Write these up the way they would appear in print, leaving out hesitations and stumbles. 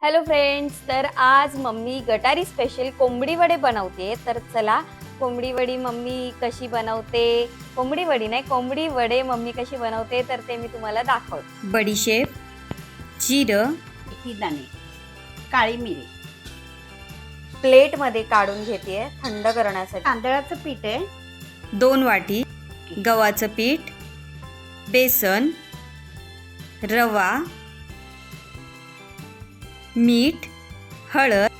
Hello friends, तर आज mummy गटारी स्पेशल कोंबडी वडे बनवते. तर चला, कोंबडी वडी मम्मी कशी बनवते, कोंबडी वडी नाही कोंबडी वडे मम्मी कशी बनवते तर ते मी तुम्हाला दाखवते. बडीशेप, जिरं, मेथी दाणे, काळी मिरी, प्लेट मध्ये काढून घेते थंड करण्यासाठी. तांदळाचं पीठ आहे, 2 वाटी गव्हाचं पीठ, बेसन, रवा, मीठ, हळद.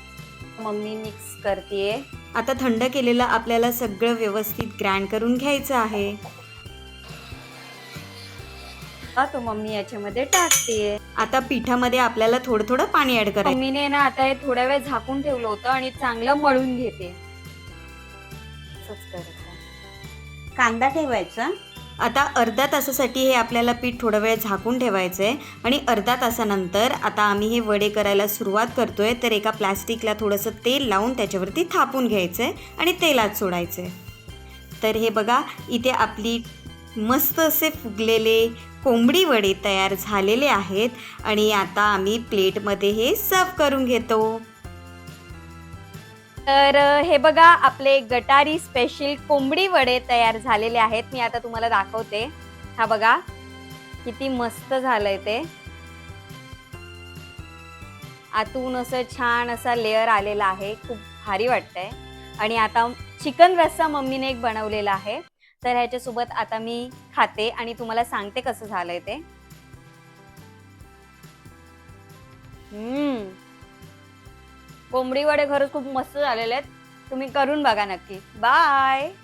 मम्मी मिक्स करते. आता थंड केलेलं आपल्याला सगळं व्यवस्थित ग्राइंड करून घ्यायचं आहे. तो मम्मी याच्यामध्ये टाकते. आता पिठामध्ये आपल्याला थोडं थोडं पाणी ऍड करायचं. मम्मीने ना आता हे थोड्या वेळ झाकून ठेवलं होतं आणि चांगलं मळून घेते. असंच करायचं. कांदा ठेवायचा, आता अर्धा तासासाठी हे आपल्याला पीठ थोडा वेळ झाकून ठेवायचं आहे आणि अर्धा तासानंतर आता आम्ही हे वडे करायला सुरुवात करतोय. तर एका प्लॅस्टिकला थोडंसं तेल लावून त्याच्यावरती थापून घ्यायचं आहे आणि तेलात सोडायचं आहे. तर हे बघा, इथे आपली मस्त असे फुगलेले कोंबडी वडे तयार झालेले आहेत आणि आता आम्ही प्लेटमध्ये हे सर्व करून घेतो. तर हे बघा, आपले गटारी स्पेशल कोंबडी वडे तयार झालेले आहेत. मी आता तुम्हाला दाखवते. हा बघा किती मस्त झालंय ते. आतून असं छान असा लेअर आलेला आहे, खूप भारी वाटतंय. आणि आता चिकन रस्सा मम्मीने एक बनवलेला आहे, तर ह्याच्यासोबत आता मी खाते आणि तुम्हाला सांगते कसं झालंय ते. कोंबडी वडे खरंच खूप मस्त झालेले आहेत. तुम्ही करून बघा नक्की. बाय.